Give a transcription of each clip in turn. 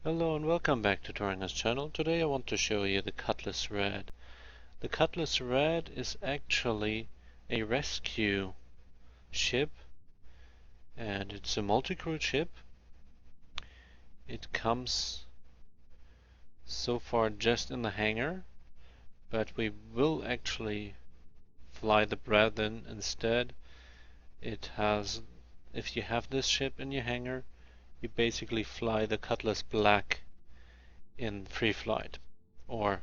Hello and welcome back to Thoringer's channel. Today I want to show you the Cutlass Red. The Cutlass Red is actually a rescue ship, and it's a multi-crew ship. It comes so far just in the hangar, but we will actually fly the Brethren instead. It has, if you have this ship in your hangar, you basically fly the Cutlass Black in free flight or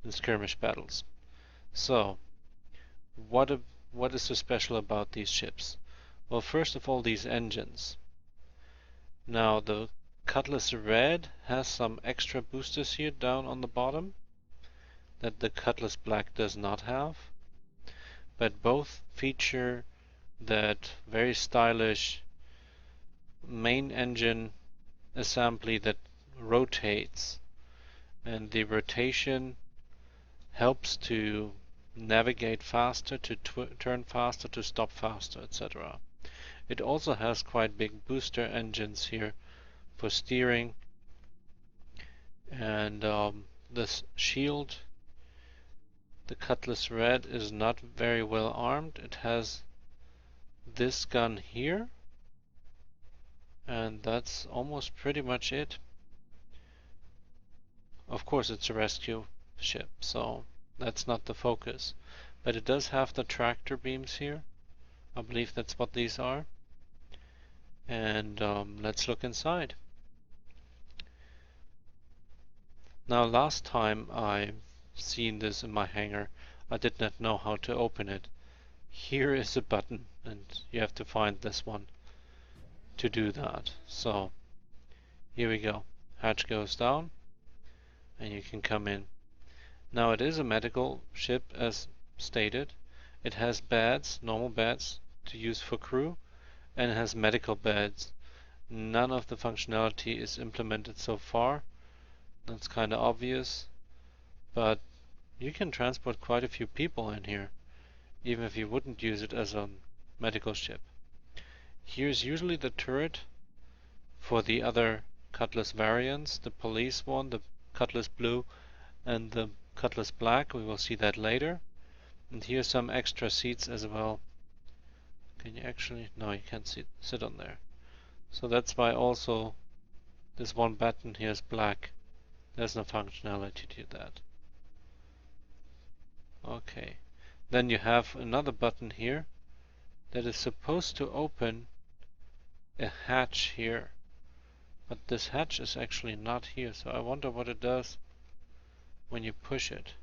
in skirmish battles. So, what is so special about these ships? Well, first of all, these engines. Now, the Cutlass Red has some extra boosters here down on the bottom that the Cutlass Black does not have, but both feature that very stylish main engine assembly that rotates, and the rotation helps to navigate faster, to turn faster, to stop faster, etc. It also has quite big booster engines here for steering, and this shield, the Cutlass Red, is not very well armed. It has this gun here, and that's almost pretty much it. Of course, it's a rescue ship, so that's not the focus, but it does have the tractor beams here. I believe that's what these are. And let's look inside. Now, last time I seen this in my hangar, I did not know how to open it. Here is a button, and you have to find this one to do that. So here we go. Hatch goes down, and you can come in. Now, it is a medical ship, as stated. It has beds, normal beds to use for crew, and it has medical beds. None of the functionality is implemented so far. That's kind of obvious, but you can transport quite a few people in here, even if you wouldn't use it as a medical ship. Here's usually the turret for the other Cutlass variants, the police one, the Cutlass Blue, and the Cutlass Black. We will see that later. And here's some extra seats as well. Can you actually? No, you can't sit on there. So that's why also this one button here is black. There's no functionality to that. Okay. Then you have another button here that is supposed to open a hatch here. But this hatch is actually not here, so I wonder what it does when you push it.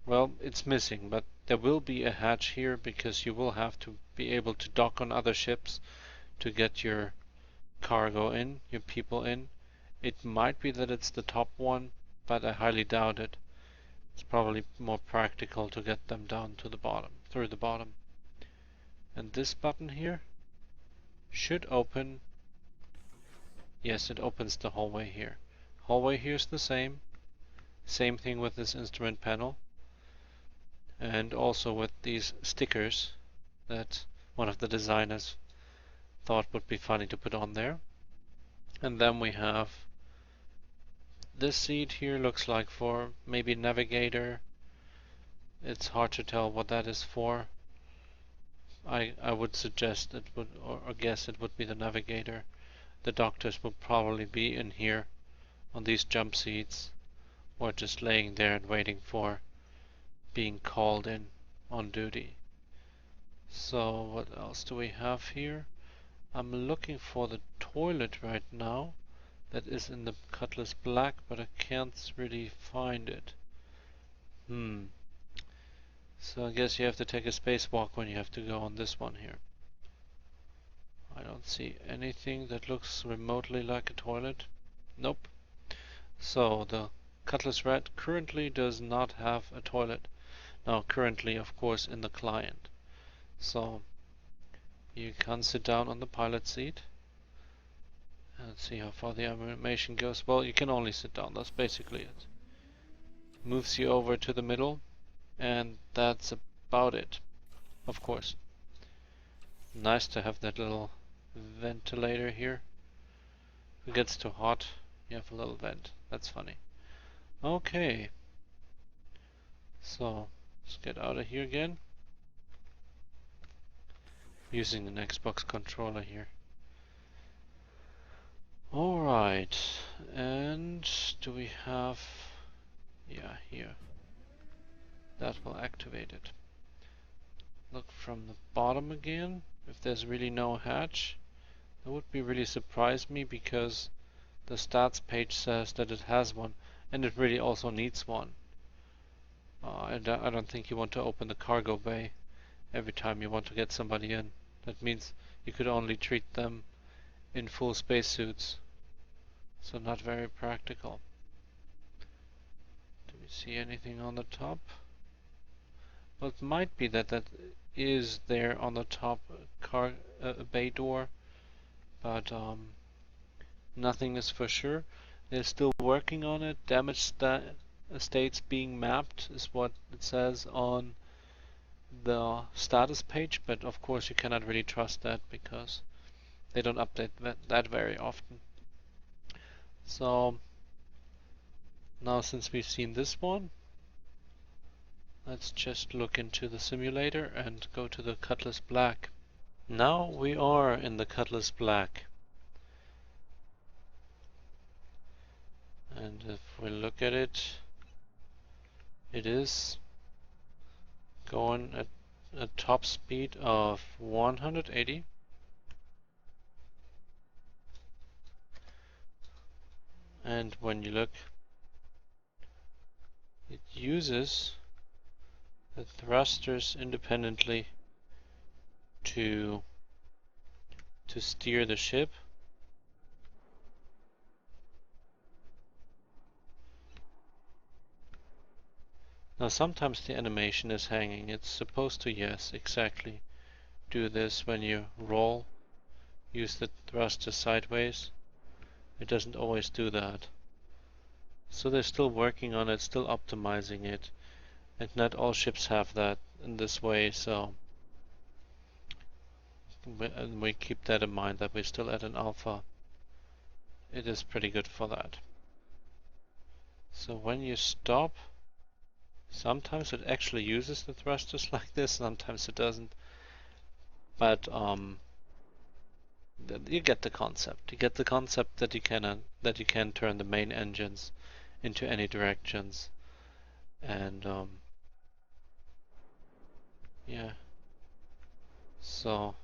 Well, it's missing, but there will be a hatch here because you will have to be able to dock on other ships to get your cargo in, your people in. It might be that it's the top one, but I highly doubt it. It's probably more practical to get them down to the bottom, through the bottom. And this button here should open. Yes, it opens the hallway here. Hallway here is the same. Same thing with this instrument panel. And also with these stickers that one of the designers thought would be funny to put on there. And then we have this seat here, looks like for maybe navigator. It's hard to tell what that is for. I would suggest it would, or guess it would be the navigator. The doctors will probably be in here on these jump seats, or just laying there and waiting for being called in on duty. So what else do we have here? I'm looking for the toilet right now. That is in the Cutlass Black, but I can't really find it. So I guess you have to take a spacewalk when you have to go on this one here. I don't see anything that looks remotely like a toilet. Nope. So the Cutlass Red currently does not have a toilet. Now currently, of course, in the client. So you can sit down on the pilot seat. Let's see how far the animation goes. Well, you can only sit down, that's basically it. Moves you over to the middle, and that's about it, of course. Nice to have that little ventilator here. If it gets too hot, you have a little vent. That's funny. Okay. So, let's get out of here again. Using an Xbox controller here. Alright. And do we have... yeah, here. That will activate it. Look from the bottom again. If there's really no hatch, that would be really surprise me, because the stats page says that it has one, and it really also needs one. I don't think you want to open the cargo bay every time you want to get somebody in. That means you could only treat them in full spacesuits, so not very practical. Do we see anything on the top? Well, it might be that that is there on the top bay door, but nothing is for sure. They're still working on it. Damaged states being mapped is what it says on the status page, but of course you cannot really trust that because they don't update that very often. So now, since we've seen this one, let's just look into the simulator and go to the Cutlass Black. Now we are in the Cutlass Black. And if we look at it, it is going at a top speed of 180. And when you look, it uses the thrusters independently to steer the ship. Now sometimes the animation is hanging. It's supposed to, yes, exactly, do this when you roll. Use the thruster sideways. It doesn't always do that. So they're still working on it, still optimizing it. And not all ships have that in this way, so we keep that in mind, that we're still at an alpha. It is pretty good for that. So when you stop, sometimes it actually uses the thrusters like this, sometimes it doesn't. But you get the concept. You get the concept that you can turn the main engines into any directions, and yeah. So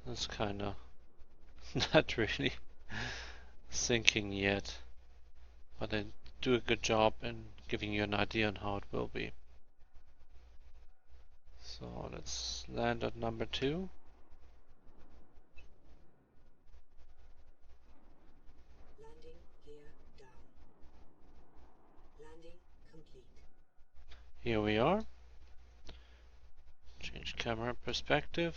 that's kind of not really sinking yet, but they do a good job in giving you an idea on how it will be. So let's land at number 2. Landing gear down. Landing complete. Here we are. Change camera perspective.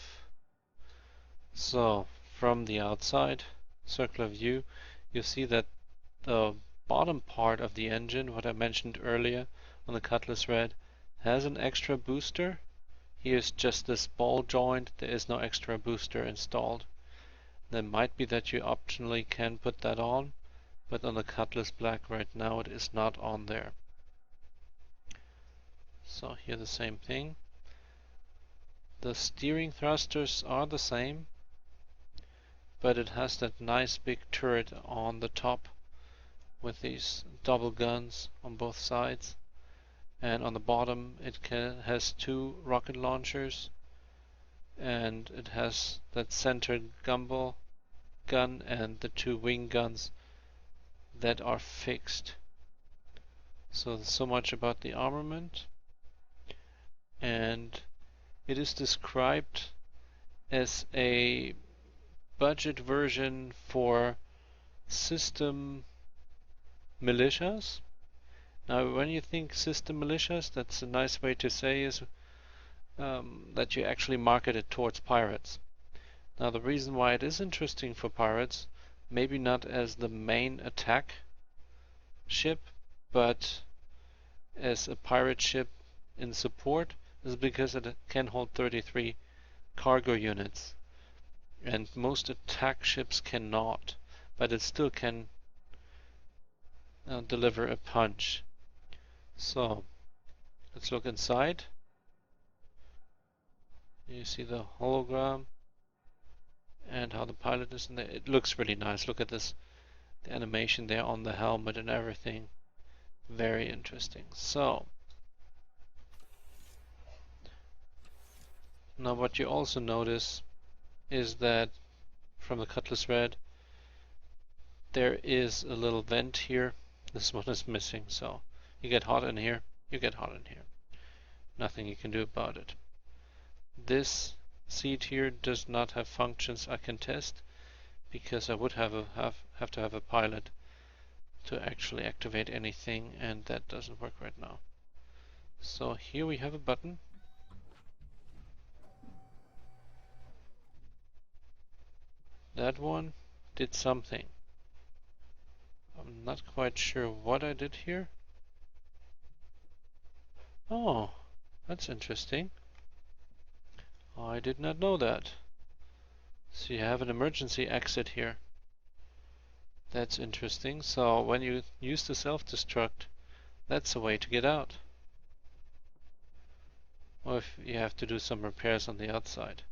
So from the outside, circular view, you see that the bottom part of the engine, what I mentioned earlier on the Cutlass Red, has an extra booster. Here's just this ball joint. There is no extra booster installed. There might be that you optionally can put that on, but on the Cutlass Black right now it is not on there. So here the same thing. The steering thrusters are the same, but it has that nice big turret on the top with these double guns on both sides, and on the bottom it has 2 rocket launchers, and it has that center gumball gun and the 2 wing guns that are fixed. So much about the armament. And it is described as a budget version for system militias. Now when you think system militias, that's a nice way to say is that you actually market it towards pirates. Now the reason why it is interesting for pirates, maybe not as the main attack ship, but as a pirate ship in support, is because it can hold 33 cargo units. And most attack ships cannot. but it still can deliver a punch. So let's look inside. You see the hologram and how the pilot is in there. It looks really nice. Look at this, the animation there on the helmet and everything. Very interesting. So now what you also notice is that from the Cutlass Red there is a little vent here. This one is missing, so you get hot in here, you get hot in here. Nothing you can do about it. This seat here does not have functions I can test because I would have to have a pilot to actually activate anything, and that doesn't work right now. So here we have a button. That one did something. I'm not quite sure what I did here. Oh, that's interesting. I did not know that. So you have an emergency exit here. That's interesting. So when you use the self-destruct, that's a way to get out. Or if you have to do some repairs on the outside.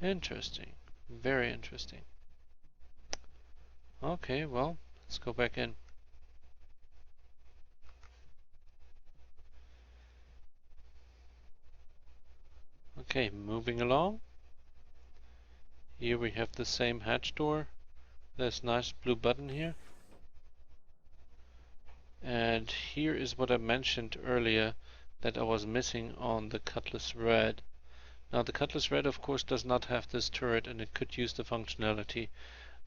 Interesting. Very interesting. Okay, well, let's go back in. Okay, moving along. Here we have the same hatch door. There's a nice blue button here. And here is what I mentioned earlier that I was missing on the Cutlass Red. Now the Cutlass Red of course does not have this turret, and it could use the functionality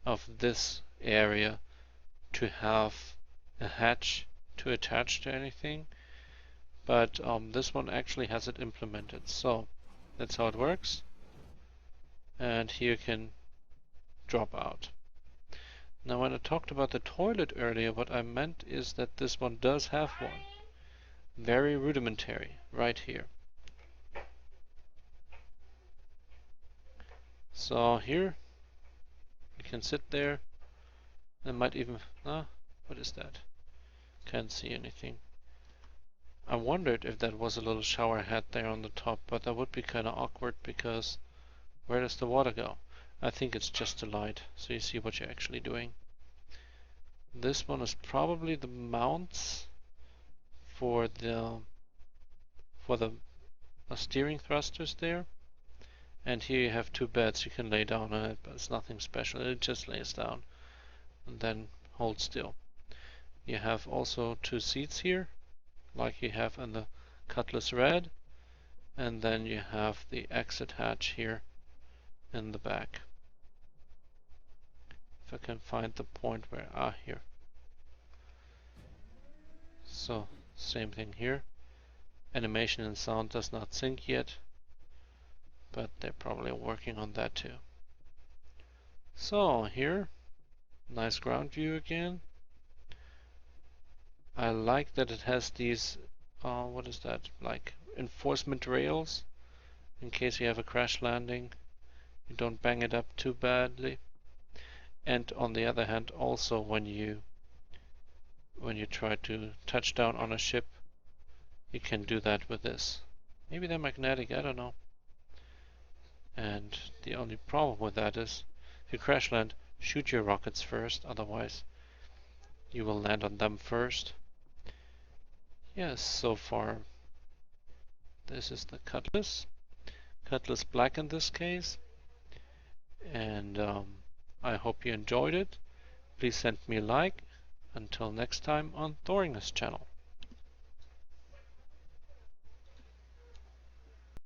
of this area to have a hatch to attach to anything. But this one actually has it implemented. So that's how it works. And here you can drop out. Now when I talked about the toilet earlier, what I meant is that this one does have one. Very rudimentary, right here. So here, you can sit there. I might even, what is that? Can't see anything. I wondered if that was a little shower head there on the top, but that would be kind of awkward because where does the water go? I think it's just a light, so you see what you're actually doing. This one is probably the mounts for the steering thrusters there. And here you have two beds. You can lay down on it, but it's nothing special. It just lays down and then hold still. You have also two seats here, like you have in the Cutlass Red, and then you have the exit hatch here in the back. If I can find the point where, here. So, same thing here. Animation and sound does not sync yet, but they're probably working on that too. So, here, nice ground view again. I like that it has these, what is that, like enforcement rails, in case you have a crash landing. You don't bang it up too badly. And on the other hand, also when you try to touch down on a ship, you can do that with this. Maybe they're magnetic, I don't know. And the only problem with that is, if you crash land, shoot your rockets first, otherwise you will land on them first. Yes, so far this is the Cutlass Black in this case, and I hope you enjoyed it. Please send me a like. Until next time on Thoringer's channel.